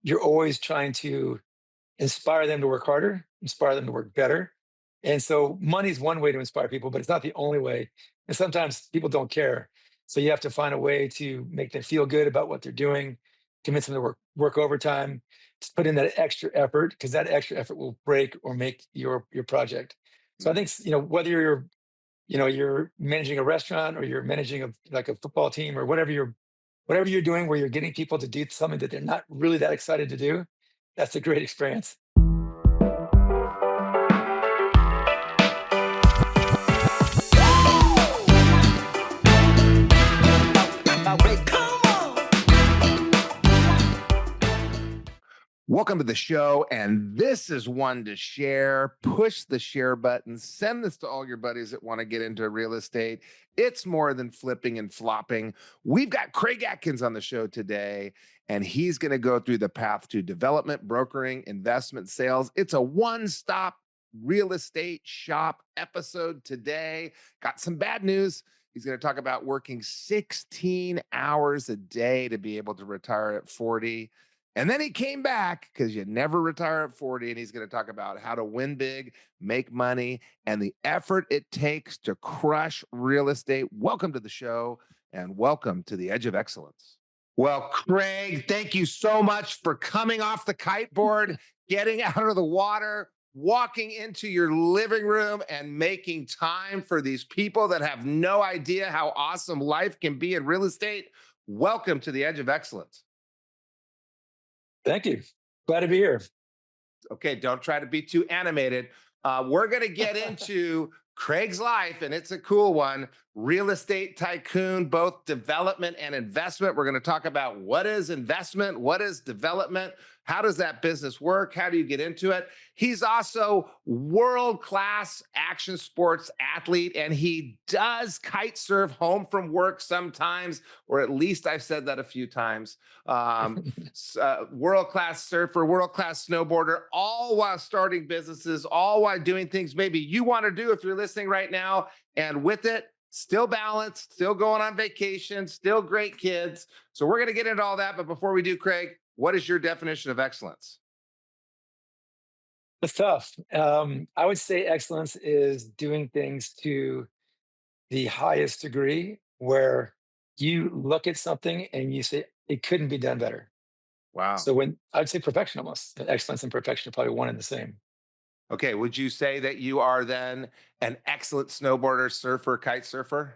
you're always trying to inspire them to work harder, inspire them to work better. And so money is one way to inspire people, but it's not the only way. And sometimes people don't care. So you have to find a way to make them feel good about what they're doing, convince them to work overtime, to put in that extra effort, because that extra effort will break or make your project. So I Mm. think whether you're managing a restaurant or you're managing like a football team or whatever you're doing where you're getting people to do something that they're not really that excited to do, that's a great experience. Welcome to the show. And this is one to share. Push the share button. Send this to all your buddies that want to get into real estate. It's more than flipping and flopping. We've got Craig Atkins on the show today, and he's going to go through the path to development, brokering, investment, sales. It's a one-stop real estate shop episode today. Got some bad news. He's going to talk about working 16 hours a day to be able to retire at 40. And then he came back because you never retire at 40. And he's going to talk about how to win big, make money, and the effort it takes to crush real estate. Welcome to the show and welcome to the Edge of Excellence. Well, Craig, thank you so much for coming off the kiteboard, getting out of the water, walking into your living room and making time for these people that have no idea how awesome life can be in real estate. Welcome to the Edge of Excellence. Thank you. Glad to be here. Okay, don't try to be too animated. We're going to get into Craig's life, and it's a cool one. Real estate tycoon, both development and investment. We're going to talk about what is investment, what is development, how does that business work, how do you get into it. He's also world-class action sports athlete, and he does kite surf home from work sometimes, or at least I've said that a few times. World-class surfer, world-class snowboarder, all while starting businesses, all while doing things maybe you want to do if you're listening right now. And with it, still balanced, still going on vacation, still great kids. So we're going to get into all that. But before we do, Craig, what is your definition of excellence? It's tough. I would say excellence is doing things to the highest degree where you look at something and you say, it couldn't be done better. Wow. So when I'd say perfection almost, excellence and perfection are probably one and the same. Okay. Would you say that you are then an excellent snowboarder, surfer, kite surfer?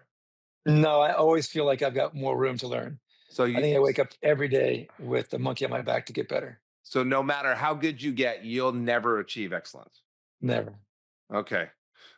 No, I always feel like I've got more room to learn. So I you, think I wake up every day with the monkey on my back to get better. so no matter how good you get, you'll never achieve excellence. Never. Okay.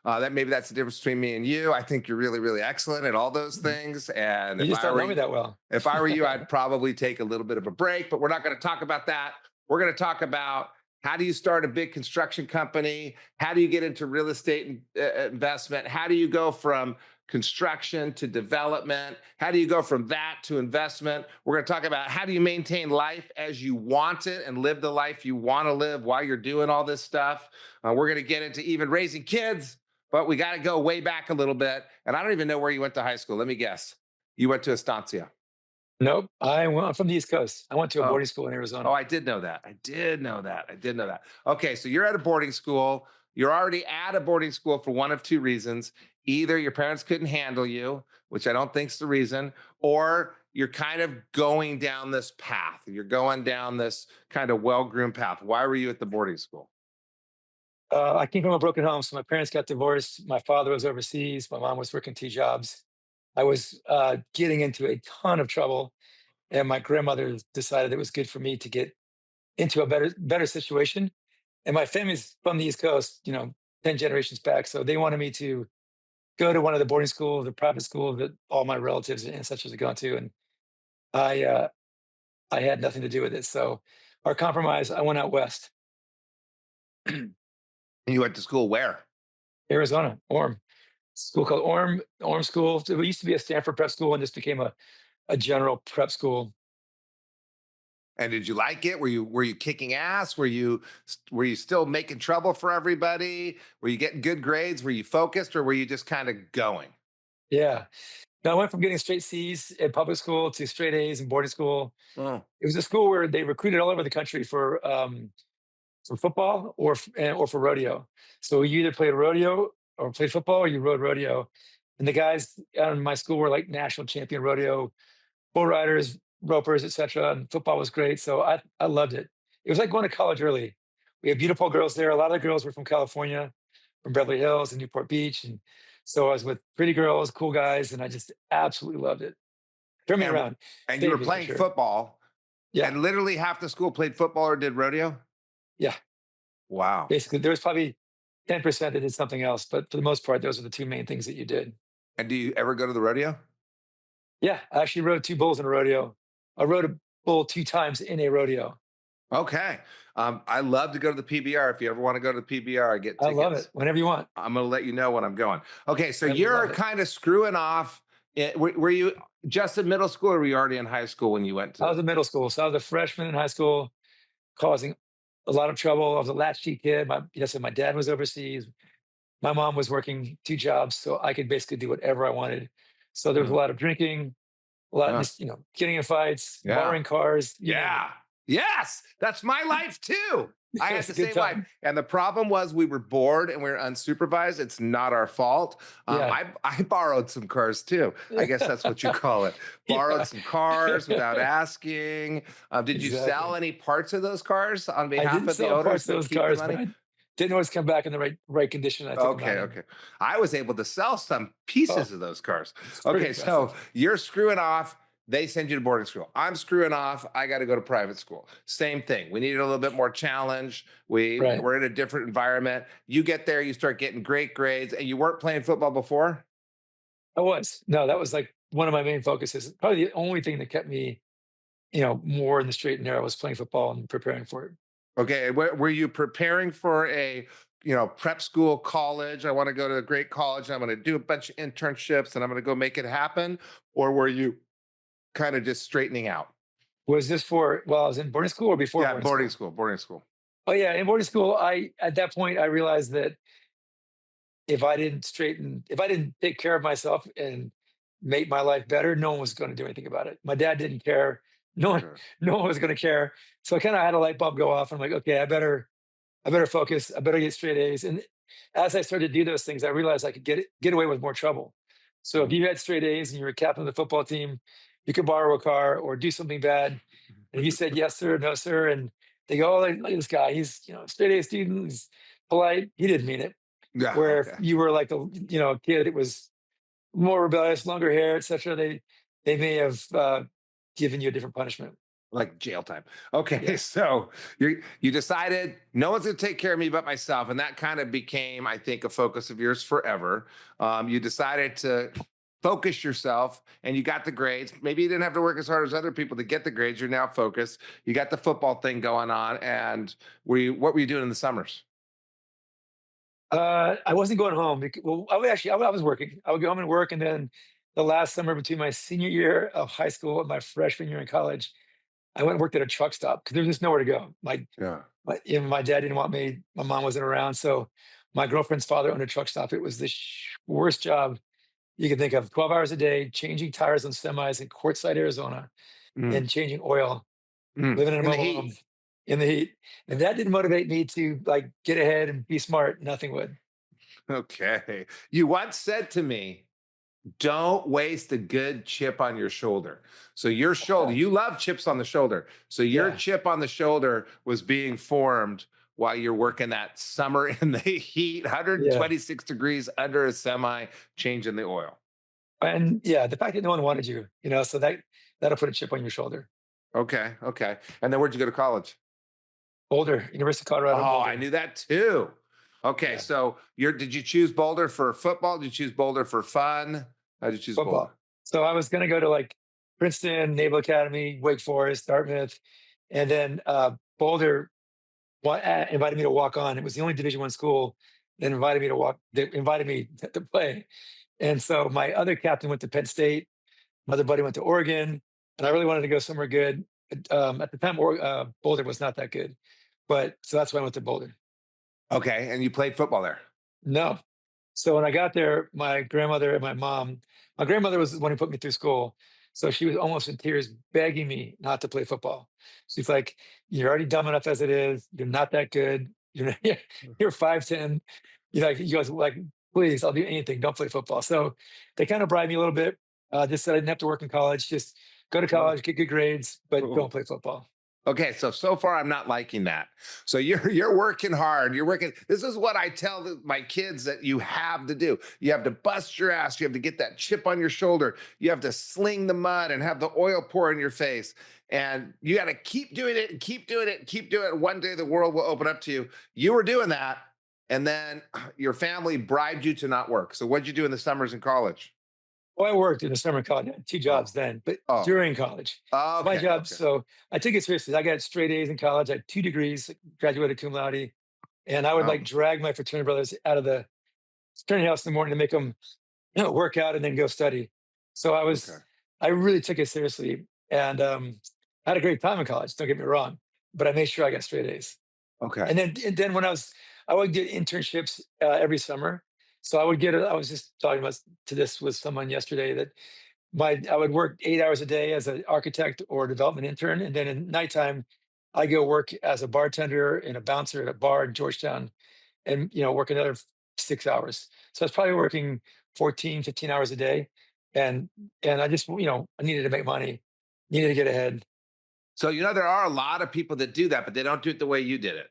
That maybe that's the difference between me and you. I think you're really, really excellent at all those Mhm. things. And You just don't know me that well. if I were you, I'd probably take a little bit of a break, but we're not going to talk about that. We're going to talk about how do you start a big construction company? How do you get into real estate investment? How do you go from construction to development? How do you go from that to investment? We're going to talk about how do you maintain life as you want it and live the life you want to live while you're doing all this stuff. We're going to get into even raising kids, but we got to go way back a little bit. And I don't even know where you went to high school. Let me guess. You went to Estancia. Nope. I'm from the East Coast. I went to a Oh, boarding school in oh, Arizona. I did know that. I did know that. I did know that. Okay, so you're at a boarding school. You're already at a boarding school for one of two reasons. Either your parents couldn't handle you, which I don't think's the reason, or you're kind of going down this path. You're going down this kind of well-groomed path. Why were you at the boarding school? I came from a broken home, so my parents got divorced. My father was overseas. My mom was working two jobs. I was getting into a ton of trouble, and my grandmother decided it was good for me to get into a better situation. And my family's from the East Coast, 10 generations back, so they wanted me to go to one of the boarding schools, the private school that all my relatives and such had gone to, and I uh, I had nothing to do with it. So our compromise, I went out west, You went to school where? Arizona, Orem. School called Orem School. It used to be a Stanford prep school and just became a general prep school. And did you like it? Were you kicking ass? Were you still making trouble for everybody? Were you getting good grades? Were you focused or were you just kind of going? Yeah. Now I went from getting straight C's at public school to straight A's in boarding school. Oh, It was a school where they recruited all over the country for football or for rodeo. So you either played rodeo or played football or you rode rodeo. And the guys in my school were like national champion rodeo bull riders, ropers, etc. And football was great. So I loved it. It was like going to college early. We had beautiful girls there. A lot of the girls were from California, from Beverly Hills and Newport Beach. And so I was with pretty girls, cool guys, and I just absolutely loved it. Turned me and around, and you were saved me for playing sure. football, Yeah, and literally half the school played football or did rodeo. yeah. Wow. Basically, there was probably 10% that did something else, but for the most part, those are the two main things that you did. And do you ever go to the rodeo? Yeah, I actually rode two bulls in a rodeo. I rode a bull two times in a rodeo. Okay. I love to go to the PBR. If you ever want to go to the PBR, I get I love tickets. it. Whenever you want. I'm going to let you know when I'm going. Okay, so I love you're it. kind of screwing off. Were you just in middle school, or were you already in high school when you went I to? was in middle school, so I was a freshman in high school, causing a lot of trouble. I was a latchkey kid. My dad was overseas. My mom was working two jobs, so I could basically do whatever I wanted. So there was a Mm, lot of drinking, a lot of yeah, just getting in fights, yeah, borrowing cars, you name it. yeah. Yes, that's my life too. I It had was the a good same life. time. And the problem was we were bored and we were unsupervised. It's not our fault. Yeah. I borrowed some cars too. I guess that's what you call it. Borrowed Yeah. some cars without asking. Did you sell Exactly. any parts of those cars on I behalf didn't of the sell owners parts of to those keep the cars, but money? I didn't always come back in the right condition I took them out Okay, in. okay. I was able to sell some Oh, pieces of those cars. it's pretty Okay, so impressive. you're screwing off. They send you to boarding school. I'm screwing off. I got to go to private school. Same thing. We needed a little bit more challenge. Right. We're in a different environment. You get there, you start getting great grades, and you weren't playing football before. I was. No, that was like one of my main focuses. Probably the only thing that kept me, more in the straight and narrow was playing football and preparing for it. Okay, were you preparing for a prep school, college? I want to go to a great college. And I'm going to do a bunch of internships, and I'm going to go make it happen. Or were you kind of just straightening out? Was this for while I was in boarding school or before Yeah, boarding boarding school? school, boarding school. Oh yeah, in boarding school, I at that point I realized that if I didn't take care of myself and make my life better, no one was going to do anything about it. My dad didn't care. No one, Sure. no one was going to care. So I kind of had a light bulb go off. I'm like, okay, I better focus. I better get straight A's. And as I started to do those things, I realized I could get away with more trouble. So if Mm. you had straight A's and you were captain of the football team, you could borrow a car or do something bad. And if you said yes sir, no sir, and they go, oh, look at this guy, he's straight A student, he's polite. He didn't mean it. Yeah. Where if Okay. you were like a kid that was more rebellious, longer hair, etc., they may have given you a different punishment. Like jail time. Okay, Yeah. so you decided no one's going to take care of me but myself, and that kind of became, I think, a focus of yours forever. You decided to focus yourself, and you got the grades. Maybe you didn't have to work as hard as other people to get the grades. You're now focused. You got the football thing going on, and what were you doing in the summers? I wasn't going home. Well, I was working. I would go home and work, and then the last summer between my senior year of high school and my freshman year in college, I went and worked at a truck stop because there was just nowhere to go. Yeah. My dad didn't want me. My mom wasn't around, so my girlfriend's father owned a truck stop. It was the worst job you could think of. 12 hours a day, changing tires on semis in Quartzsite, Arizona, Mm, and changing oil, mm. living in a In the mobile heat. home in the heat. If that didn't motivate me to like get ahead and be smart, nothing would. Okay. You once said to me, don't waste a good chip on your shoulder. So your shoulder, Yeah, you love chips on the shoulder. So your yeah, chip on the shoulder was being formed while you're working that summer in the heat, yeah. 126 degrees under a semi, changing the oil. And yeah, the fact that no one wanted you, so that'll put a chip on your shoulder. Okay. Okay. And then where'd you go to college? Boulder, University of Colorado in Oh, I Boulder. knew that too. Okay. Yeah, So did you choose Boulder for football? Did you choose Boulder for fun? How did you choose Boulder? football. So I was going to go to like Princeton, Naval Academy, Wake Forest, Dartmouth, and then Boulder invited me to walk on. It was the only Division I school that invited me to walk. That invited me to play. And so my other captain went to Penn State. My other buddy went to Oregon, and I really wanted to go somewhere good. At the time, Boulder was not that good, but so that's why I went to Boulder. Okay. And you played football there. No, So when I got there, my grandmother and my grandmother was the one who put me through school. So she was almost in tears begging me not to play football. She's like, "You're already dumb enough as it is. You're not that good. You're you're 5'10." You know, he goes like, "Please, I'll do anything. Don't play football." So they kind of bribed me a little bit. Just said I didn't have to work in college. Just go to Well, college, get good grades, but don't play football. okay, so far I'm not liking that. So you're working hard. You're working. This is what I tell my kids that you have to do. You have to bust your ass. You have to get that chip on your shoulder. You have to sling the mud and have the oil pour in your face. And you got to keep doing it and keep doing it and keep doing it. One day the world will open up to you. You were doing that, and then your family bribed you to not work. So what'd you do in the summers in college? Well, I worked in the summer college, I had 2 jobs Oh, then, but oh, during college, my okay, job okay. so I took it seriously. I got straight A's in college. I had 2 degrees, graduated cum laude, and I would, like, Wow. drag my fraternity brothers out of the fraternity house in the morning to make them work out and then go study. So Okay. I really took it seriously, and, I had a great time in college, don't get me wrong, but I made sure I got straight A's. Okay. And then when I would get internships, every summer. So I was just talking about to this with someone yesterday that I would work 8 hours a day as an architect or development intern, and then in nighttime, I go work as a bartender and a bouncer at a bar in Georgetown and, work another 6 hours. So I was probably working 14, 15 hours a day, and I just, I needed to make money, needed to get ahead. So, there are a lot of people that do that, but they don't do it the way you did it.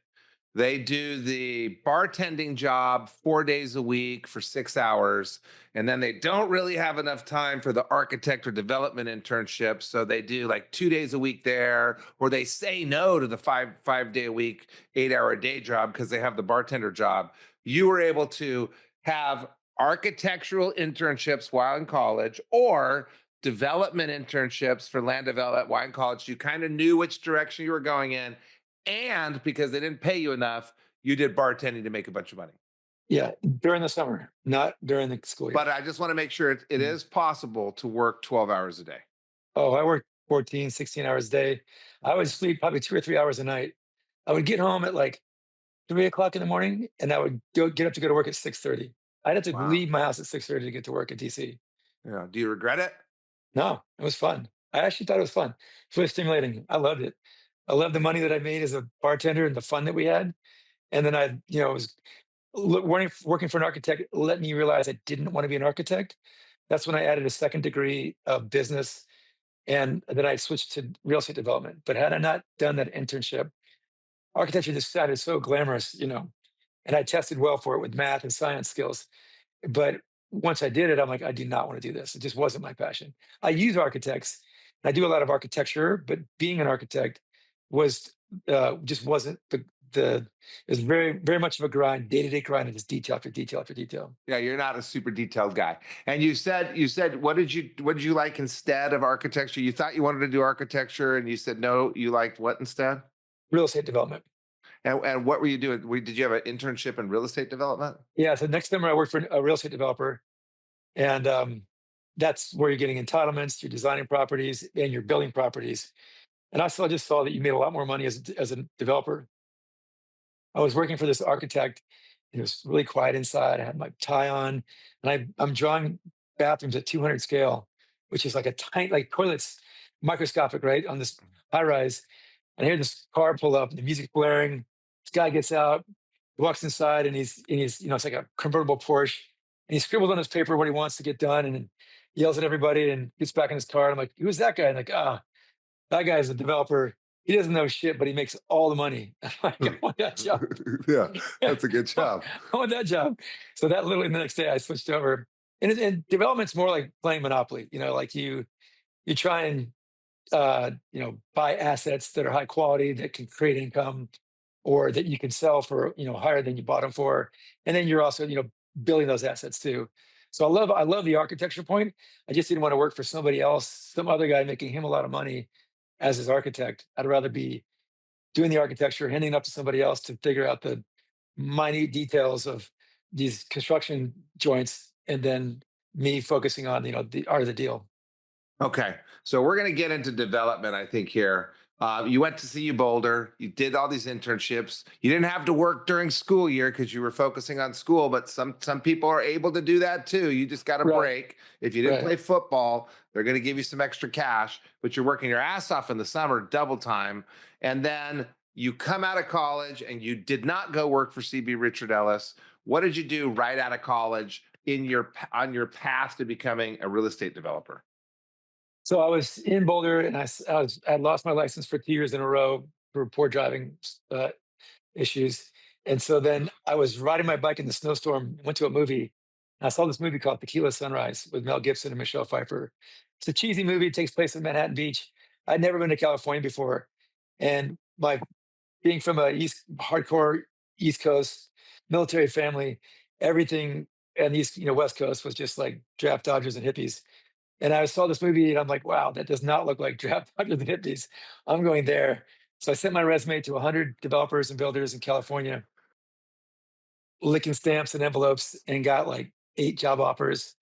They do the bartending job 4 days a week for 6 hours, and then they don't really have enough time for the architect or development internship. So they do like 2 days a week there, or they say no to the five day a week, 8 hour a day job because they have the bartender job. You were able to have architectural internships while in college, or development internships for land development while in college. You kind of knew which direction you were going in. And because they didn't pay you enough, you did bartending to make a bunch of money. Yeah, during the summer, not during the school But year. I just want to make sure it Mm. is possible to work 12 hours a day. Oh, I worked 14, 16 hours a day. I would sleep probably 2 or 3 hours a night. I would get home at, like, 3 o'clock in the morning, and I would get up to go to work at 6:30. I'd have to Wow. leave my house at 6:30 to get to work at DC. Yeah. Do you regret it? No, it was fun. I actually thought it was fun. It's really stimulating. I loved it. I loved the money that I made as a bartender and the fun that we had, and then was working for an architect let me realize I didn't wanna be an architect. That's when I added a second degree of business, and then I switched to real estate development. But had I not done that internship, architecture just sounded so glamorous, and I tested well for it with math and science skills. But once I did it, I'm like, I do not want to do this. It just wasn't my passion. I use architects. I do a lot of architecture, but being an architect was just wasn't the it was very very much of a grind, day to day grind, and just detail after detail after detail. Yeah, you're not a super detailed guy. And you said what did you like instead of architecture? You thought you wanted to do architecture and you said no, you liked what instead? Real estate development. And what were you doing? Did you have an internship in real estate development? Yeah. So next summer I worked for a real estate developer, and that's where you're getting entitlements, you're designing properties, and you're building properties. And just saw that you made a lot more money as a developer. I was working for this architect. It was really quiet inside. I had my tie on, and I'm drawing bathrooms at 200 scale, which is like a tiny, like toilets, microscopic, right, on this high rise. And I hear this car pull up, and the music's blaring. This guy gets out, walks inside, and it's like a convertible Porsche. And he scribbles on his paper what he wants to get done, and then yells at everybody, and gets back in his car. And I'm like, "Who's that guy?" And like, that guy's a developer. He doesn't know shit, but he makes all the money. I'm like, I want that job. Yeah, I that's a good job. want that job. So that literally the next day I switched over. And development's more like playing Monopoly. Like you try and buy assets that are high quality that can create income, or that you can sell for higher than you bought them for. And then you're also building those assets too. So I love the architecture point. I just didn't want to work for somebody else, some other guy making him a lot of money as his architect. I'd rather be doing the architecture, handing it up to somebody else to figure out the minute details of these construction joints, and then me focusing on the art of the deal. Okay. So we're going to get into development, I think, here. You went to CU Boulder. You did all these internships. You didn't have to work during school year because you were focusing on school. But some people are able to do that too. You just got a Right, break. If you didn't right. play football, they're going to give you some extra cash. But you're working your ass off in the summer, double time, and then you come out of college and you did not go work for CB Richard Ellis. What did you do right out of college in your on your path to becoming a real estate developer? So I was in Boulder, and I had lost my license for 2 years in a row for poor driving issues. And so then I was riding my bike in the snowstorm, went to a movie. And I saw this movie called Tequila Sunrise with Mel Gibson and Michelle Pfeiffer. It's a cheesy movie. It takes place in Manhattan Beach. I'd never been to California before. And my being from a hardcore East Coast military family, everything and East, West Coast was just like draft dodgers and hippies. And I saw this movie and I'm like, wow, that does not look like draft dodgers and hippies. I'm going there. So I sent my resume to 100 developers and builders in California, licking stamps and envelopes, and got like 8 job offers.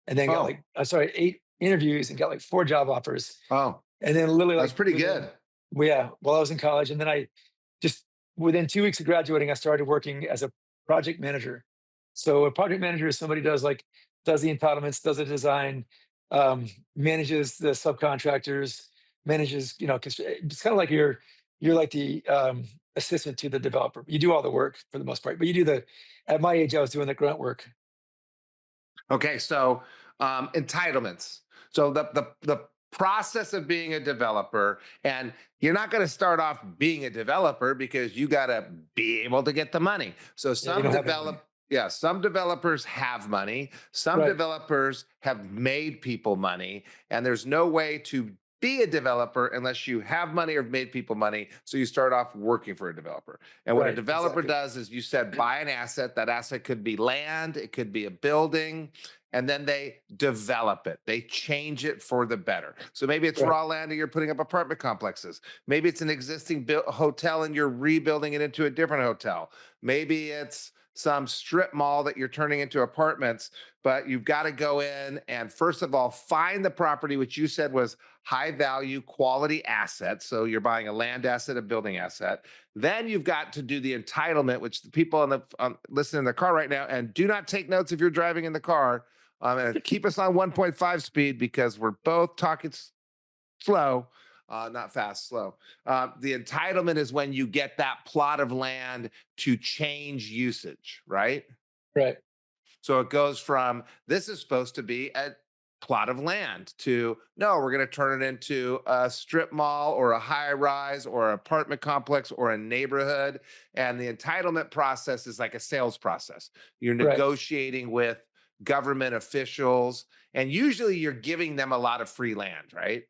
And then got Oh, like, I'm sorry, 8 interviews and got like 4 job offers. oh, And then literally that's like pretty within, good. well, yeah, while I was in college. And then I just, within 2 weeks of graduating, I started working as a project manager. So a project manager is somebody does the entitlements, does the design, um, manages the subcontractors, manages, 'cause it's kind of like you're like the assistant to the developer. You do all the work for the most part, but you do the at my age, I was doing the grunt work. Okay, so entitlements. So the process of being a developer, and you're not going to start off being a developer because you got to be able to get the money. So Yeah, you don't have any money. some developers have money. Some Right, developers have made people money, and there's no way to be a developer unless you have money or made people money. So you start off working for a developer. And what a right, developer exactly. does is you said buy an asset. That asset could be land, it could be a building, and then they develop it. They change it for the better. So maybe it's Right, raw land and you're putting up apartment complexes. Maybe it's an existing hotel and you're rebuilding it into a different hotel. Maybe it's some strip mall that you're turning into apartments, but you've got to go in and first of all find the property, which you said was high value quality assets. So you're buying a land asset, a building asset. Then you've got to do the entitlement, which the people on the listening in the car right now, and do not take notes if you're driving in the car. And keep us on 1.5 speed because we're both talking slow, not fast, slow. The entitlement is when you get that plot of land to change usage, right? right. So it goes from this is supposed to be a plot of land to no, we're going to turn it into a strip mall or a high rise or apartment complex or a neighborhood. And the entitlement process is like a sales process. You're Right. negotiating with government officials, and usually you're giving them a lot of free land, right?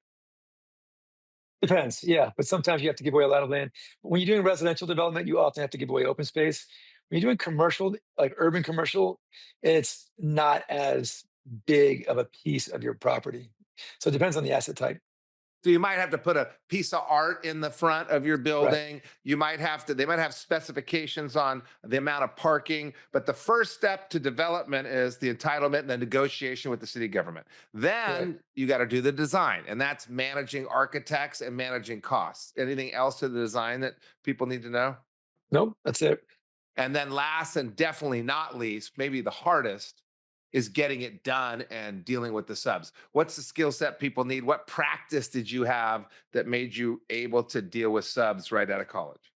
Depends, yeah, but sometimes you have to give away a lot of land. When you're doing residential development, you often have to give away open space. When you're doing commercial, like urban commercial, it's not as big of a piece of your property. So it depends on the asset type. So you might have to put a piece of art in the front of your Right, building. You might have to, they might have specifications on the amount of parking. But the first step to development is the entitlement and the negotiation with the city government. right. Then you got to do the design, and that's managing architects and managing costs. Anything else to the design that people need to know? Nope, that's it. And then last and definitely not least, maybe the hardest is getting it done and dealing with the subs. What's the skill set people need? What practice did you have that made you able to deal with subs right out of college?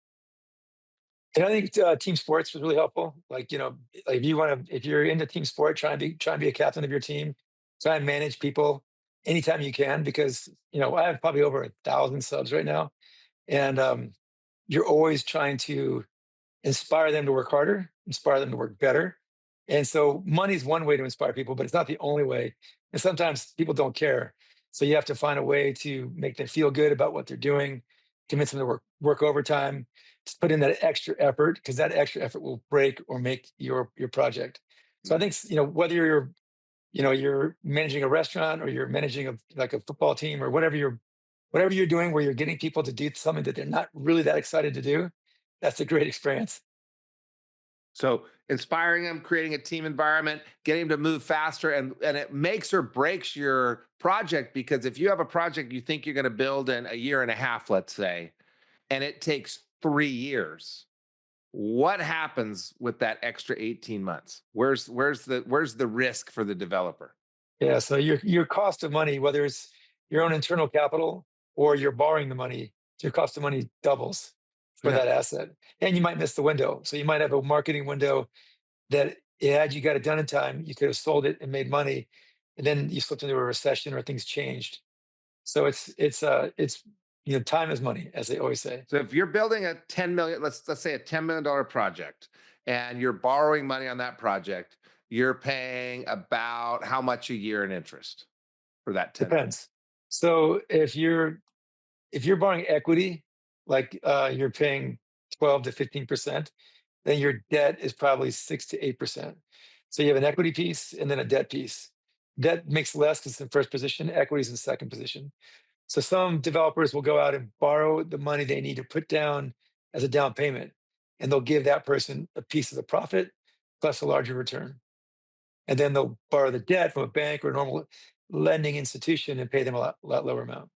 And I think team sports was really helpful. Like, like if you're into team sport, try and be a captain of your team. Try and manage people anytime you can, because I have probably over 1,000 subs right now, and you're always trying to inspire them to work harder, inspire them to work better. And so money is one way to inspire people, but it's not the only way. And sometimes people don't care. So you have to find a way to make them feel good about what they're doing, convince them to work overtime, just put in that extra effort, because that extra effort will break or make your project. So I Mm. think whether you're managing a restaurant or you're managing like a football team or whatever you're doing where you're getting people to do something that they're not really that excited to do, that's a great experience. So inspiring them, creating a team environment, getting them to move faster, and it makes or breaks your project because if you have a project you think you're going to build in a year and a half, let's say, and it takes 3 years, what happens with that extra 18 months? Where's the risk for the developer? Yeah, so your cost of money, whether it's your own internal capital or you're borrowing the money, your cost of money doubles for Yeah. that asset. And you might miss the window. So you might have a marketing window that had you got it done in time, you could have sold it and made money, and then you slipped into a recession or things changed. So it's time is money, as they always say. So if you're building a 10 million, let's say a $10 million project, and you're borrowing money on that project, you're paying about how much a year in interest for that 10 million? Depends. So if you're borrowing equity, like you're paying 12 to 15%, then your debt is probably 6 to 8%. So you have an equity piece and then a debt piece. Debt makes less because it's in first position, equity is in second position. So some developers will go out and borrow the money they need to put down as a down payment, and they'll give that person a piece of the profit plus a larger return. And then they'll borrow the debt from a bank or a normal lending institution and pay them a lot lower amount.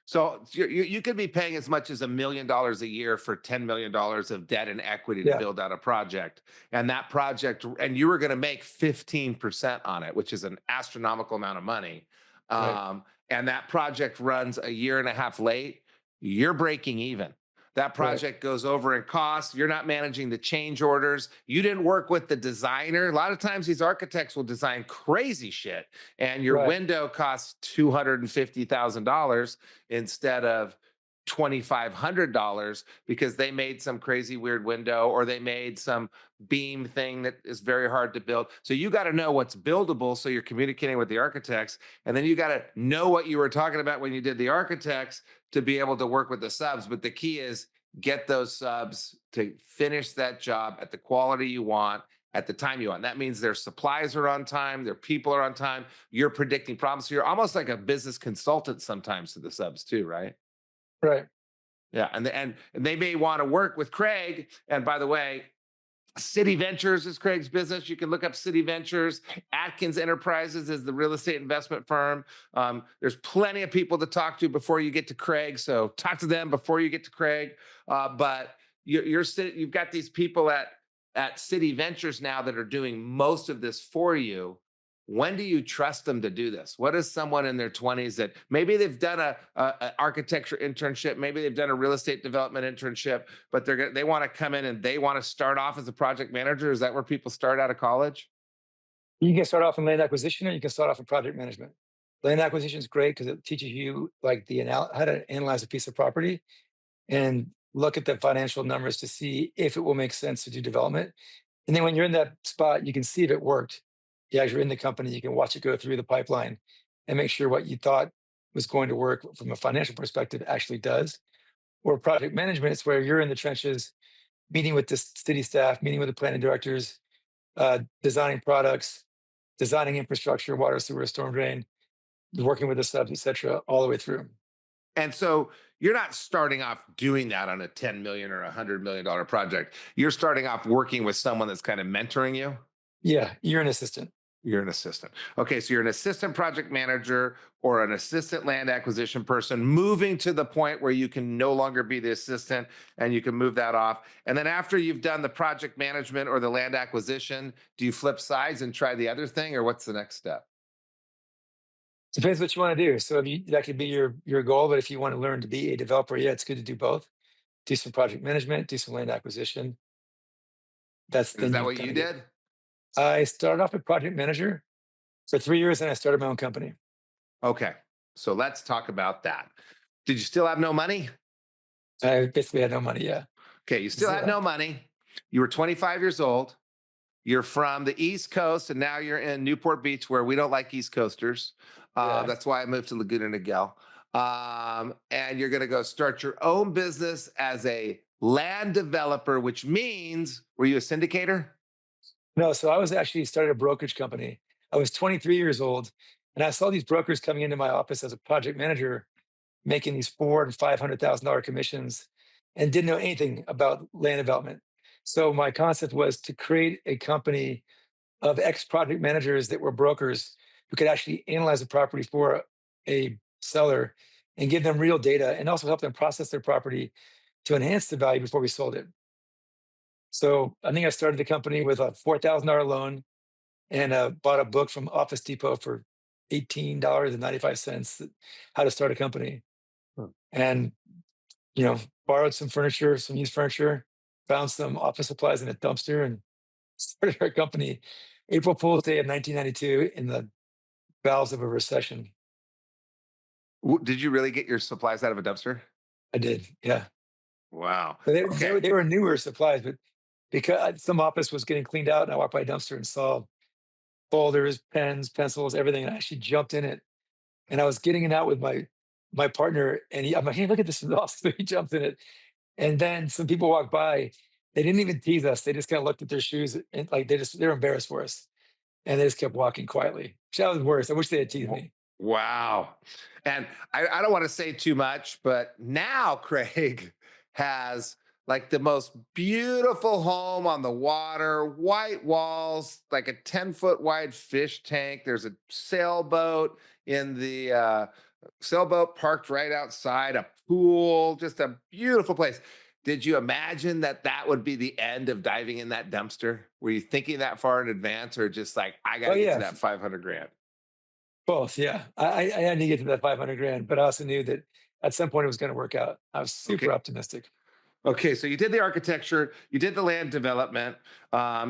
So you could be paying as much as $1 million a year for $10 million of debt and equity to Yeah, build out a project, and that project, and you were going to make 15% on it, which is an astronomical amount of money. right, And that project runs a year and a half late. You're breaking even. That right, project goes over in cost. You're not managing the change orders. You didn't work with the designer. A lot of times, these architects will design crazy shit, and your right, window costs $250,000 instead of $2,500 because they made some crazy weird window or they made some beam thing that is very hard to build. So you got to know what's buildable. So you're communicating with the architects. And then you got to know what you were talking about when you did the architects to be able to work with the subs. But the key is get those subs to finish that job at the quality you want at the time you want. That means their supplies are on time, their people are on time, you're predicting problems. So you're almost like a business consultant sometimes to the subs too, right? right. Yeah, and they may want to work with Craig. And by the way, City Ventures is Craig's business. You can look up City Ventures. Atkins Enterprises is the real estate investment firm. There's plenty of people to talk to before you get to Craig. So talk to them before you get to Craig. But you've got these people at City Ventures now that are doing most of this for you. When do you trust them to do this? What is someone in their 20s that maybe they've done a architecture internship, maybe they've done a real estate development internship, but they want to come in and they want to start off as a project manager? Is that where people start out of college? You can start off in land acquisition, or you can start off in project management. Land acquisition is great because it teaches you like how to analyze a piece of property and look at the financial numbers to see if it will make sense to do development. And then when you're in that spot, you can see if it worked. Yeah, as you're in the company, you can watch it go through the pipeline and make sure what you thought was going to work from a financial perspective actually does. Or project management is where you're in the trenches, meeting with the city staff, meeting with the planning directors, designing products, designing infrastructure, water, sewer, storm drain, working with the subs, et cetera, all the way through. And so you're not starting off doing that on a 10 million or $100 million project. You're starting off working with someone that's kind of mentoring you. Yeah, you're an assistant. You're an assistant. Okay, so you're an assistant project manager or an assistant land acquisition person moving to the point where you can no longer be the assistant and you can move that off. And then after you've done the project management or the land acquisition, do you flip sides and try the other thing or what's the next step? Depends what you want to do. So that could be your goal, but if you want to learn to be a developer, yeah, it's good to do both. Do some project management, do some land acquisition. That's Is then that you what kind you of get. did? I started off as project manager for 3 years, and I started my own company. Okay, so let's talk about that. Did you still have no money? I basically had no money. Yeah, Okay, you still had zero. no money. You were 25 years old. You're from the East Coast, and now you're in Newport Beach, where we don't like East Coasters. Yeah. That's why I moved to Laguna Niguel. And you're going to go start your own business as a land developer, which means, were you a syndicator? No, so I was actually started a brokerage company. I was 23 years old, and I saw these brokers coming into my office as a project manager, making these $400,000 and $500,000 commissions, and didn't know anything about land development. So my concept was to create a company of ex project managers that were brokers who could actually analyze the property for a seller and give them real data and also help them process their property to enhance the value before we sold it. So I think I started the company with a $4,000 loan and bought a book from Office Depot for $18.95, how to start a company. Huh. And, you know, borrowed some furniture, some used furniture, found some office supplies in a dumpster and started our company April Fool's Day of 1992 in the bowels of a recession. Did you really get your supplies out of a dumpster? I did, yeah. Wow. But they Okay. were they were newer supplies, but because some office was getting cleaned out, and I walked by a dumpster and saw folders, pens, pencils, everything, and I actually jumped in it. And I was getting it out with my partner, and I'm like, "Hey, look at this!" So he jumped in it, and then some people walked by. They didn't even tease us. They just kind of looked at their shoes and like they're embarrassed for us, and they just kept walking quietly. Which that was worse. I wish they had teased Wo- me. Wow. And I don't want to say too much, but now Craig has like the most beautiful home on the water, white walls, like a 10-foot wide fish tank. There's a sailboat in the sailboat parked right outside, a pool, just a beautiful place. Did you imagine that that would be the end of diving in that dumpster? Were you thinking that far in advance or just like, I got Oh to get to yeah, that 500 grand? both. Yeah, I had to get to that 500 grand, but I also knew that at some point it was going to work out. I was super Okay. optimistic. Okay, so you did the architecture, you did the land development,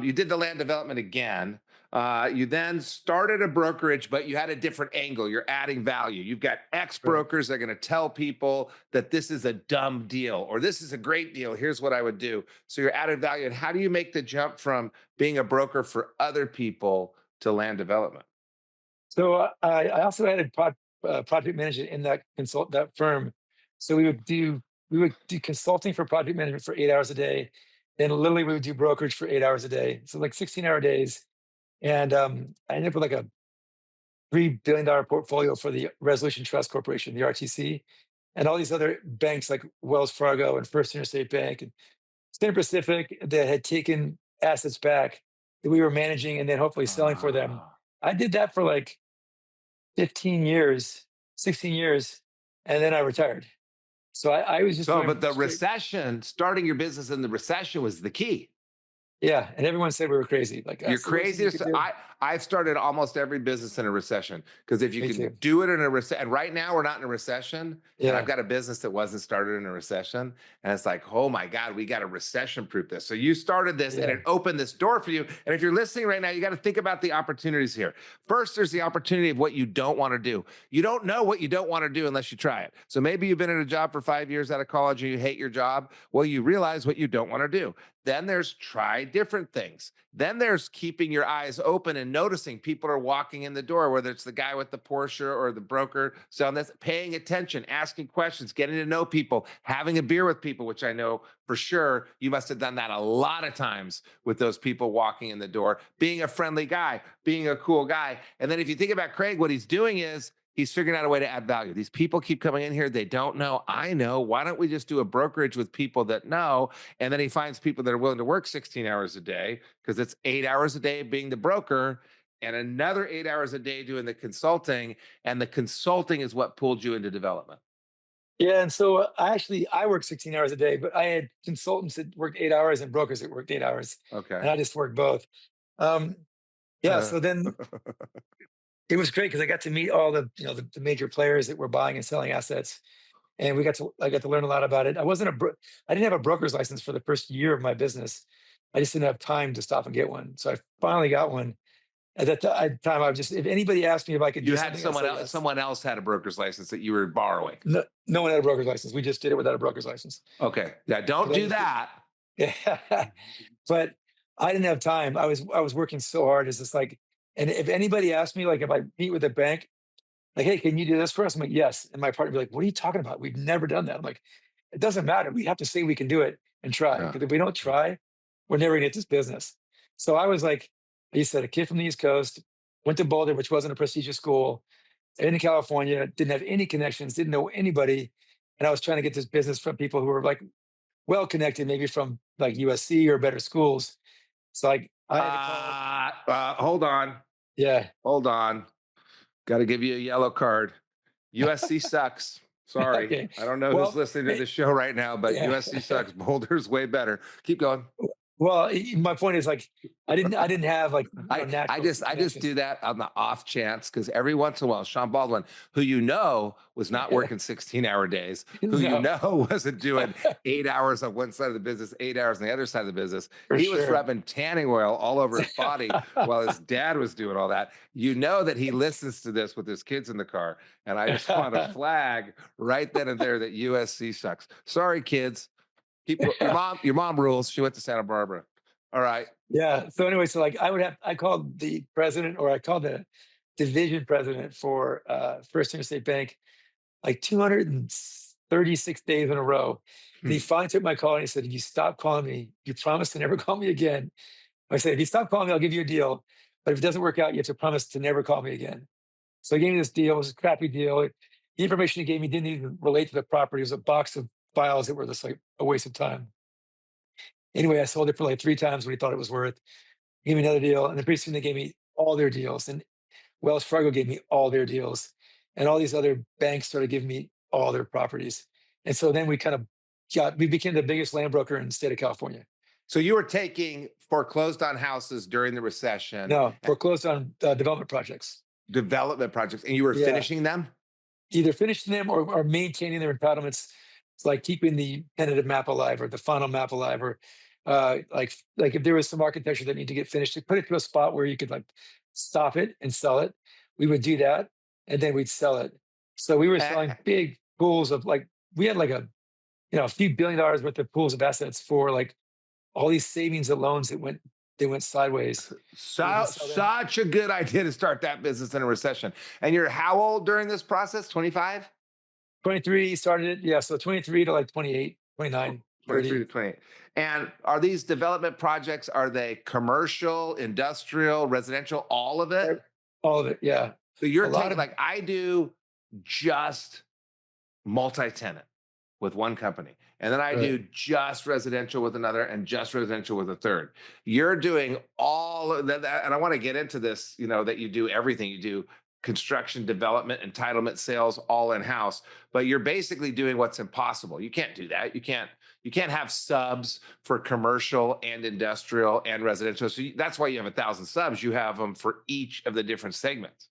you did the land development again. You then started a brokerage, but you had a different angle. You're adding value. You've got ex Right. brokers that are going to tell people that this is a dumb deal or this is a great deal. Here's what I would do. So you're added value. And how do you make the jump from being a broker for other people to land development? So I also had a project manager in that firm. So we would do consulting for project management for 8 hours a day. Then literally we would do brokerage for 8 hours a day. So like 16-hour days. And I ended up with like a $3 billion portfolio for the Resolution Trust Corporation, the RTC, and all these other banks like Wells Fargo and First Interstate Bank and Standard Pacific that had taken assets back that we were managing and then hopefully selling for them. Ah. I did that for like 15 years, 16 years, and then I retired. So I was just So, but doing the straight, recession, starting your business in the recession was the key. yeah. And everyone said we were crazy. Like, You're that's the worst thing you crazy. could do. I've started almost every business in a recession because if you Me can too. do it in a recession, and right now we're not in a recession, and I've Yeah. got a business that wasn't started in a recession, and it's like, oh my God, we got to recession proof this. So you started this, and Yeah. it opened this door for you. And if you're listening right now, you got to think about the opportunities here. First, there's the opportunity of what you don't want to do. You don't know what you don't want to do unless you try it. So maybe you've been in a job for 5 years out of college and you hate your job. Well, you realize what you don't want to do. Then there's try different things. Then there's keeping your eyes open and noticing people are walking in the door, whether it's the guy with the Porsche or the broker selling this, paying attention, asking questions, getting to know people, having a beer with people, which I know for sure you must have done that a lot of times with those people walking in the door, being a friendly guy, being a cool guy. And then if you think about Craig, what he's doing is he's figuring out a way to add value. These people keep coming in here. They don't know. I know. Why don't we just do a brokerage with people that know? And then he finds people that are willing to work 16 hours a day because it's 8 hours a day being the broker and another 8 hours a day doing the consulting. And the consulting is what pulled you into development. Yeah. And so I worked 16 hours a day, but I had consultants that worked 8 hours and brokers that worked 8 hours. Okay. And I just worked both. Um, yeah. So then it was great because I got to meet all the major players that were buying and selling assets. And I got to learn a lot about it. I didn't have a broker's license for the first year of my business. I just didn't have time to stop and get one. So I finally got one. At the time, I was just, if anybody asked me if I could You do had something, I'd say yes. someone else had a broker's license that you were borrowing. No, no one had a broker's license. We just did it without a broker's license. Okay. Yeah. Don't 'Cause I do just didn't. that. Yeah. But I didn't have time. I was working so hard. It's just like, and if anybody asked me, like if I meet with a bank, like, hey, can you do this for us? I'm like, yes. And my partner would be like, what are you talking about? We've never done that. I'm like, it doesn't matter. We have to say we can do it and try. Yeah. Because if we don't try, we're never gonna get this business. So I was like, you said, a kid from the East Coast, went to Boulder, which wasn't a prestigious school, in California, didn't have any connections, didn't know anybody. And I was trying to get this business from people who were like well connected, maybe from like USC or better schools. So like I had to call. Hold on. Yeah. Hold on. Got to give you a yellow card. USC sucks. Sorry. Okay. I don't know who's Well, listening to the show right now, but yeah. USC sucks. Boulder's way better. Keep going. Well, my point is like I didn't have like I natural just connections. do that on the off chance because every once in a while, Sean Baldwin, who was not working 16-hour days, who No, wasn't doing 8 hours on one side of the business, 8 hours on the other side of the business, for he was sure. rubbing tanning oil all over his body while his dad was doing all that. You know that he listens to this with his kids in the car, and I just want to flag right then and there that USC sucks. Sorry, kids. Your mom rules. She went to Santa Barbara. All right. Yeah. So anyway, so like I called the president or I called the division president for First Interstate Bank like 236 days in a row. And he Hmm. finally took my call and he said, if you stop calling me, you promise to never call me again. I said, if you stop calling me, I'll give you a deal. But if it doesn't work out, you have to promise to never call me again. So he gave me this deal. It was a crappy deal. The information he gave me didn't even relate to the property. It was a box of files that were just like a waste of time. Anyway, I sold it for like 3 times what he thought it was worth. He gave me another deal. And then pretty soon they gave me all their deals. And Wells Fargo gave me all their deals. And all these other banks started giving me all their properties. And so then we became the biggest land broker in the state of California. So you were taking foreclosed on houses during the recession, No, foreclosed on development projects. development projects, and you were Yeah. finishing them? Either finishing them or maintaining their entitlements. It's like keeping the tentative map alive or the final map alive, or like if there was some architecture that needed to get finished, to put it to a spot where you could like stop it and sell it. We would do that, and then we'd sell it. So we were selling Eh, big pools of like we had like a few $1 billion worth of pools of assets for like all these savings and loans that went sideways. We would So just sell them. such a good idea to start that business in a recession. And you're how old during this process? 25? 23 started it, yeah. So 23 to like 28, 29, 23 to 30. 28. And are these development projects, are they commercial, industrial, residential, all of it? Ev- All of it, yeah. So A you're lot taking of like I do just multi-tenant with one company. And then I right. do just residential with another and just residential with a third. You're doing all of that. And I want to get into this, that you do everything. You do construction, development, entitlement, sales, all in-house, but you're basically doing what's impossible. You can't do that. You can't have subs for commercial and industrial and residential. So that's why you have 1,000 subs. You have them for each of the different segments.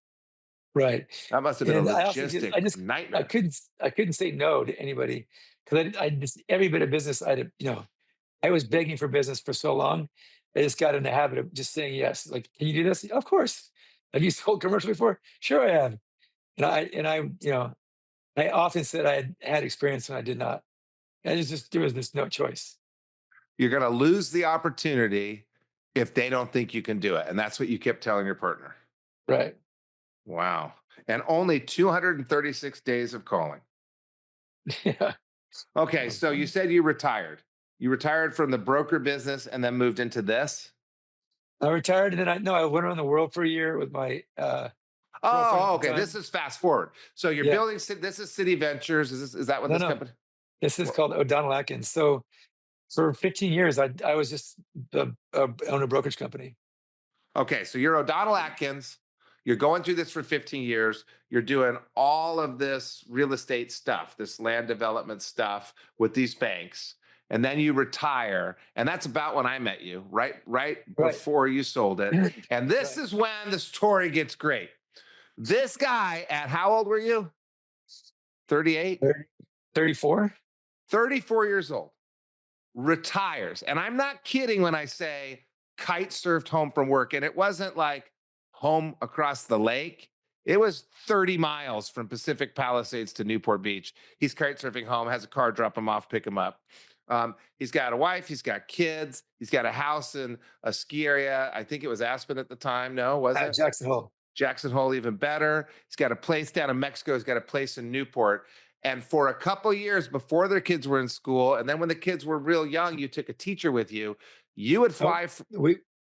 Right. That must have been a And logistic I nightmare. couldn't say no to anybody because I just every bit of business I was begging for business for so long. I just got in the habit of just saying yes. Like, can you do this? Of course. Have you sold commercial before? Sure, I have. I often said I had experience when I did not. And it's just there was just no choice. You're going to lose the opportunity if they don't think you can do it. And that's what you kept telling your partner. Right. Wow. And only 236 days of calling. Yeah. Okay. So you said you retired. You retired from the broker business and then moved into this. I retired and then I went around the world for a year with my girlfriend at Oh, the okay. This time. is fast forward. So you're Yeah. building, this is City Ventures. Is that what No, this no. company? This is Wha- called O'Donnell Atkins. So for 15 years, I was just the own a brokerage company. Okay. So you're O'Donnell Atkins. You're going through this for 15 years. You're doing all of this real estate stuff, this land development stuff with these banks. And then you retire. And that's about when I met you, right Right. before you sold it. And this Right. is when the story gets great. This guy at how old were you? 38? 30, 34. 34 years old, retires. And I'm not kidding when I say kite surfed home from work. And it wasn't like home across the lake. It was 30 miles from Pacific Palisades to Newport Beach. He's kite surfing home, has a car drop him off, pick him up. He's got a wife, he's got kids, he's got a house in a ski area. I think it was Aspen at the time. No, was it? Jackson Hole. Jackson Hole, even better. He's got a place down in Mexico. He's got a place in Newport. And for a couple years before their kids were in school, and then when the kids were real young, you took a teacher with you. You would Oh, fly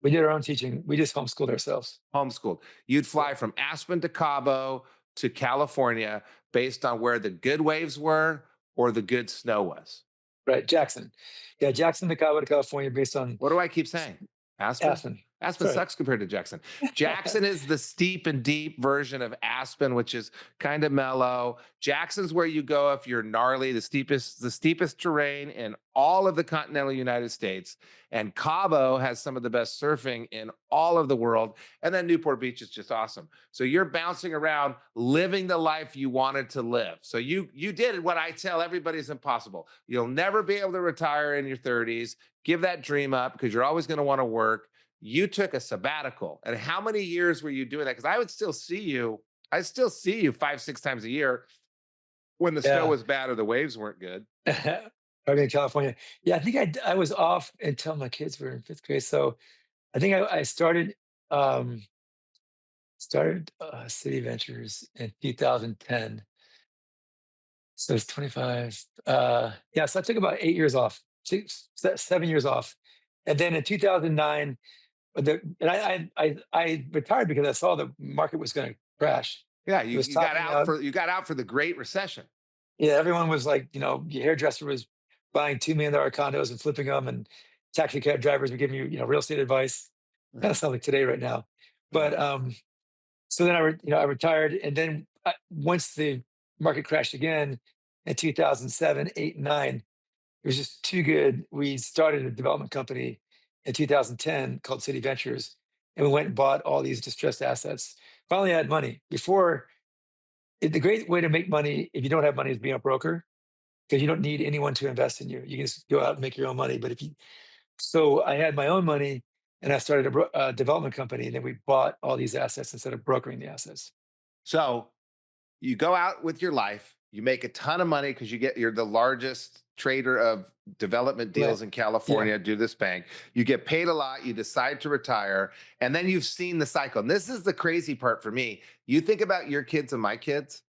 we did our own teaching. We just homeschooled ourselves. homeschooled. You'd Yeah. fly from Aspen to Cabo to California based on where the good waves were or the good snow was. right, Jackson. Yeah, Jackson, the Cabo, California, based on What do I keep saying? Aspen? Aspen. Aspen That's sucks compared to Jackson. right. Jackson is the steep and deep version of Aspen, which is kind of mellow. Jackson's where you go if you're gnarly, the steepest terrain in all of the continental United States. And Cabo has some of the best surfing in all of the world. And then Newport Beach is just awesome. So you're bouncing around, living the life you wanted to live. So you did what I tell everybody is impossible. You'll never be able to retire in your 30s. Give that dream up because you're always going to want to work. You took a sabbatical. And how many years were you doing that? Because I still see you 5, 6 times a year when the snow Yeah. was bad or the waves weren't good. Probably in California. Yeah, I think I was off until my kids were in 5th grade. So I think I started City Ventures in 2010. So it's 25. Yeah, so I took about 8 years off, 7 years off. And then in 2009, I retired because I saw the market was going to crash. Yeah, It you, was you got topping out out. for you got out for the Great Recession. Yeah, everyone was like, your hairdresser was buying $2 million condos and flipping them, and taxi cab drivers were giving you, real estate advice. Kind of sounds like today right now. Yeah. But so then I retired, and then once the market crashed again in 2007, 8, and 9, it was just too good. We started a development company in 2010 called City Ventures, and we went and bought all these distressed assets. Finally, I had money. The great way to make money if you don't have money is being a broker, because you don't need anyone to invest in you. You can just go out and make your own money. But so I had my own money, and I started a development company, and then we bought all these assets instead of brokering the assets. So you go out with your life, you make a ton of money because you're the largest trader of development Right. deals in Yeah. California due to this bank. You get paid a lot, you decide to retire, and then you've seen the cycle. And this is the crazy part for me. You think about your kids and my kids,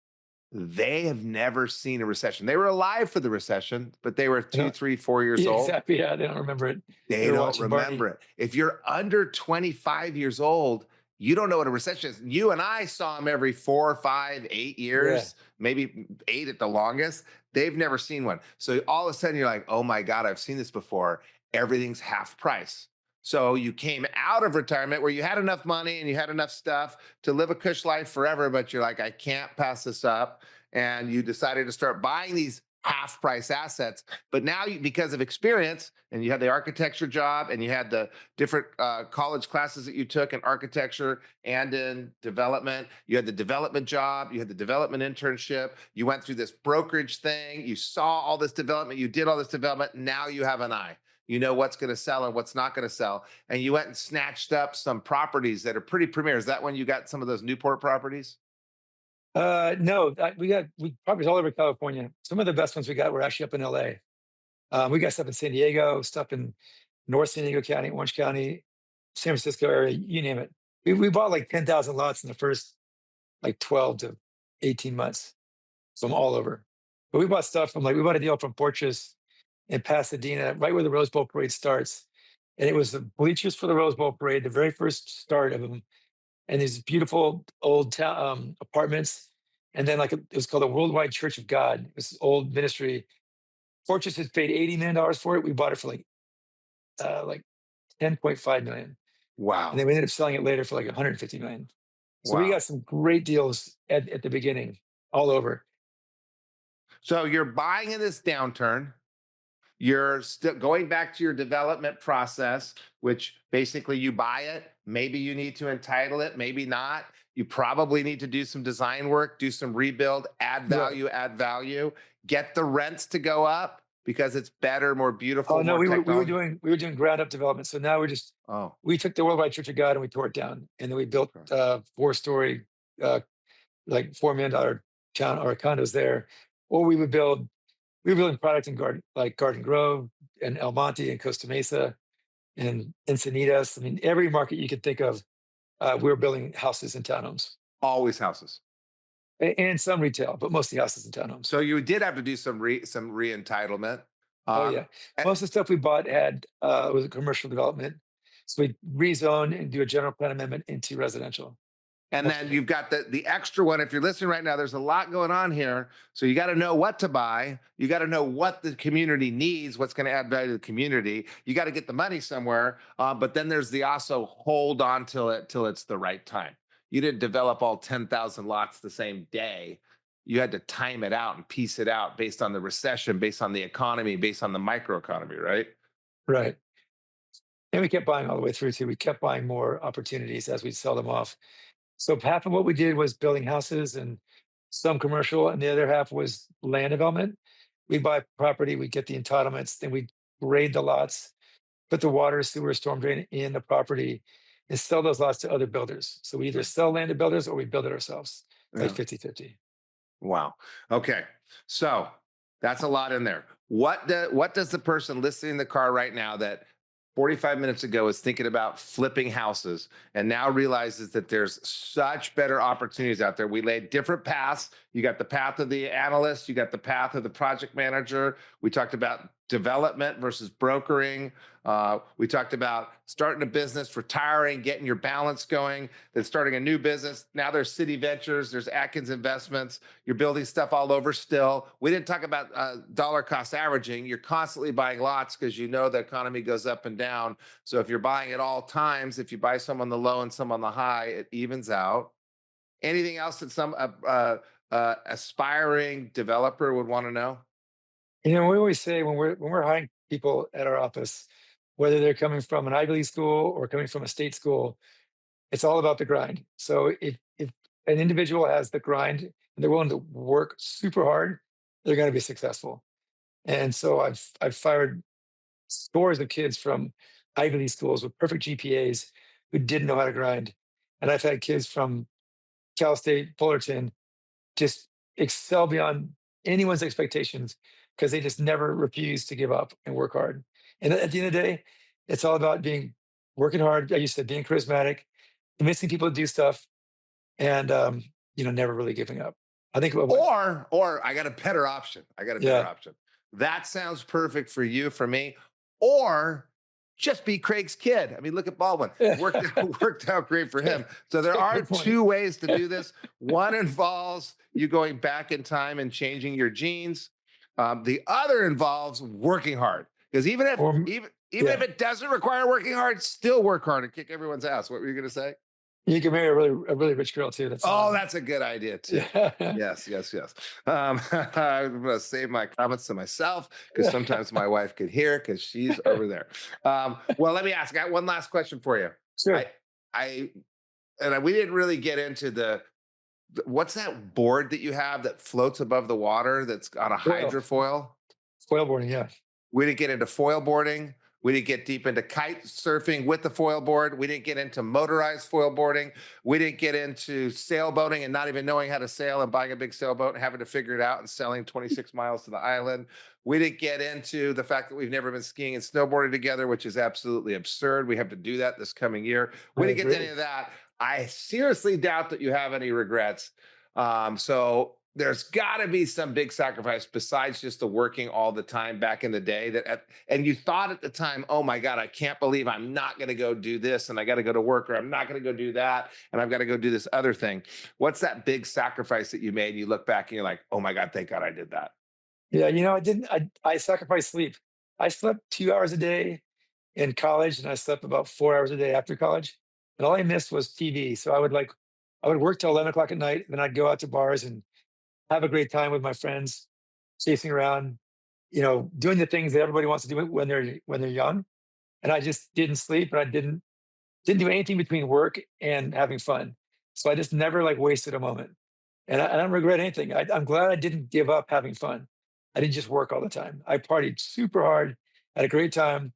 they have never seen a recession. They were alive for the recession, but they were I two, don't, 3, 4 years yeah, old. exactly. Yeah, they don't remember it. They They were don't watching remember Barney. it. If you're under 25 years old, you don't know what a recession is. You and I saw them every 4, 5, 8 years, Yeah. maybe 8 at the longest. They've never seen one. So all of a sudden you're like, oh my God, I've seen this before. Everything's half price. So you came out of retirement where you had enough money and you had enough stuff to live a cush life forever, but you're like, I can't pass this up. And you decided to start buying these half price assets. But now, because of experience, and you had the architecture job, and you had the different college classes that you took in architecture and in development, you had the development job, you had the development internship, you went through this brokerage thing, you saw all this development, you did all this development. Now you have an eye. You know what's going to sell and what's not going to sell. And you went and snatched up some properties that are pretty premier. Is that when you got some of those Newport properties? No, we properties all over California. Some of the best ones we got were actually up in LA. We got stuff in San Diego, stuff in North San Diego County, Orange County, San Francisco area, you name it. We bought like 10,000 lots in the first like 12 to 18 months from all over. But we bought stuff from, like, we bought a deal from Fortress in Pasadena, right where the Rose Bowl parade starts. And it was the bleachers for the Rose Bowl parade, the very first start of them. And these beautiful old apartments. And then, like, it was called the Worldwide Church of God. It was this old ministry. Fortress had paid $80 million for it. We bought it for like 10.5 million. And Wow. then we ended up selling it later for like 150 million. So we Wow. got some great deals at the beginning all over. So you're buying in this downturn. You're still going back to your development process, which basically you buy it. Maybe you need to entitle it, maybe not. You probably need to do some design work, do some rebuild, Right. add value, get the rents to go up because it's better, more Oh beautiful, no, more technology. we were doing ground up development. So now Oh, we took the Worldwide Church of God and we tore it down, and then we built okay. 4-story, like $4 million town or condos there. Or we were building products in Garden Grove and El Monte and Costa Mesa and Encinitas. I mean, every market you could think of, we were building houses and townhomes, Always houses. and some retail, but mostly houses and townhomes. So you did have to do some re-entitlement. Oh Um, yeah, eh, most of the stuff we bought had was a commercial development, so we rezone and do a general plan amendment into residential. And then Mostly. you've got the extra one. If you're listening right now, there's a lot going on here. So you got to know what to buy. You got to know what the community needs, what's going to add value to the community. You got to get the money somewhere. But then there's the also hold on till it's the right time. You didn't develop all 10,000 lots the same day. You had to time it out and piece it out based on the recession, based on the economy, based on the microeconomy, right? Right. And we kept buying all the way through too. We kept buying more opportunities as we sell them off. So half of what we did was building houses and some commercial, and the other half was land development. We'd buy property, we'd get the entitlements, then we'd grade the lots, put the water, sewer, storm drain in the property, and sell those lots to other builders. So we either sell land to builders or we build it ourselves, like Yeah. 50-50. Wow. Okay. So that's a lot in there. What does the person listening in the car right now that 45 minutes ago was thinking about flipping houses and now realizes that there's such better opportunities out there? We laid different paths. You got the path of the analyst, you got the path of the project manager. We talked about development versus brokering. We talked about starting a business, retiring, getting your balance going, then starting a new business. Now there's City Ventures, there's Atkins Investments. You're building stuff all over still. We didn't talk about dollar cost averaging. You're constantly buying lots because you know the economy goes up and down. So if you're buying at all times, if you buy some on the low and some on the high, it evens out. Anything else that some aspiring developer would want to know? We always say when we're hiring people at our office, whether they're coming from an Ivy League school or coming from a state school, it's all about the grind. So if an individual has the grind and they're willing to work super hard, they're going to be successful. And so I've fired scores of kids from Ivy League schools with perfect GPAs who didn't know how to grind. And I've had kids from Cal State Fullerton just excel beyond anyone's expectations because they just never refuse to give up and work hard. And at the end of the day, it's all about being working hard. Like you said, being charismatic, convincing people to do stuff, and never really giving up. I think Or I got a better option. I got a better yeah, option. That sounds perfect for you, for me. Or just be Craig's kid. I mean, look at Baldwin. Worked yeah. out, worked out great for him. So there are Good point. two ways to do this. One involves you going back in time and changing your genes. The other involves working hard. Because even if Or even if yeah, it doesn't require working hard, still work hard and kick everyone's ass. What were you going to say? you can marry a really rich girl too. That's Oh, that's a good idea too. yeah. Yes, yes, yes. I'm going to save my comments to myself because sometimes my wife could hear because she's over there. Well, let me ask. I got one last question for you. I, Sure. I, we didn't really get into what's that board that you have that floats above the water that's on a Foil, hydrofoil? foil boarding. Yeah. We didn't get into foil boarding. We didn't get deep into kite surfing with the foil board. We didn't get into motorized foil boarding. We didn't get into sailboating and not even knowing how to sail and buying a big sailboat and having to figure it out and sailing 26 miles to the island. We didn't get into the fact that we've never been skiing and snowboarding together, which is absolutely absurd. We have to do that this coming year. We I didn't get to any agree. of that. I seriously doubt that you have any regrets. So there's got to be some big sacrifice besides just the working all the time back in the day and you thought at the time, oh my God, I can't believe I'm not going to go do this and I got to go to work, or I'm not going to go do that and I've got to go do this other thing. What's that big sacrifice that you made? You look back and you're like, oh my God, thank God I did that. Yeah. I didn't. I sacrificed sleep. I slept 2 hours a day in college, and I slept about 4 hours a day after college. And all I missed was TV. So I would work till 11 o'clock at night, then I'd go out to bars and have a great time with my friends, chasing around, doing the things that everybody wants to do when they're young. And I just didn't sleep, and I didn't do anything between work and having fun. So I just never like wasted a moment. And I don't regret anything. I'm glad I didn't give up having fun. I didn't just work all the time. I partied super hard, had a great time,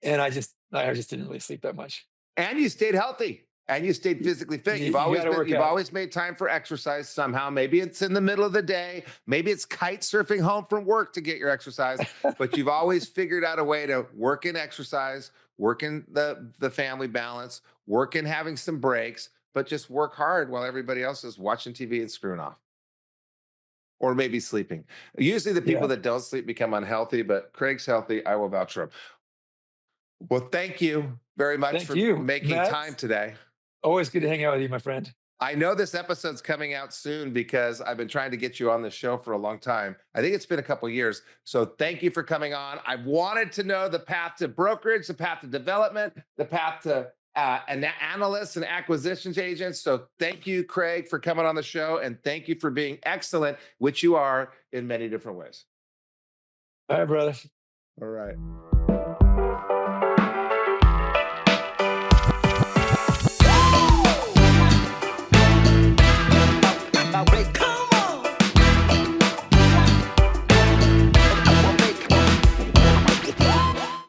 and I just didn't really sleep that much. And you stayed healthy and you stayed You, physically fit. you got to work You've out. always made time for exercise somehow. Maybe it's in the middle of the day, maybe it's kite surfing home from work to get your exercise, but you've always figured out a way to work in exercise, work in the family balance, work in having some breaks, but just work hard while everybody else is watching TV and screwing off. Or maybe sleeping. Usually the people Yeah. that don't sleep become unhealthy, but Craig's healthy. I will vouch for him. Well, thank you very much Thank for you, making Matt. time today. Always good to hang out with you, my friend. I know this episode's coming out soon because I've been trying to get you on the show for a long time. I think it's been a couple years. So thank you for coming on. I wanted to know the path to brokerage, the path to development, the path to analysts and acquisitions agents. So thank you, Craig, for coming on the show. And thank you for being excellent, which you are in many different ways. All right, brother. All right.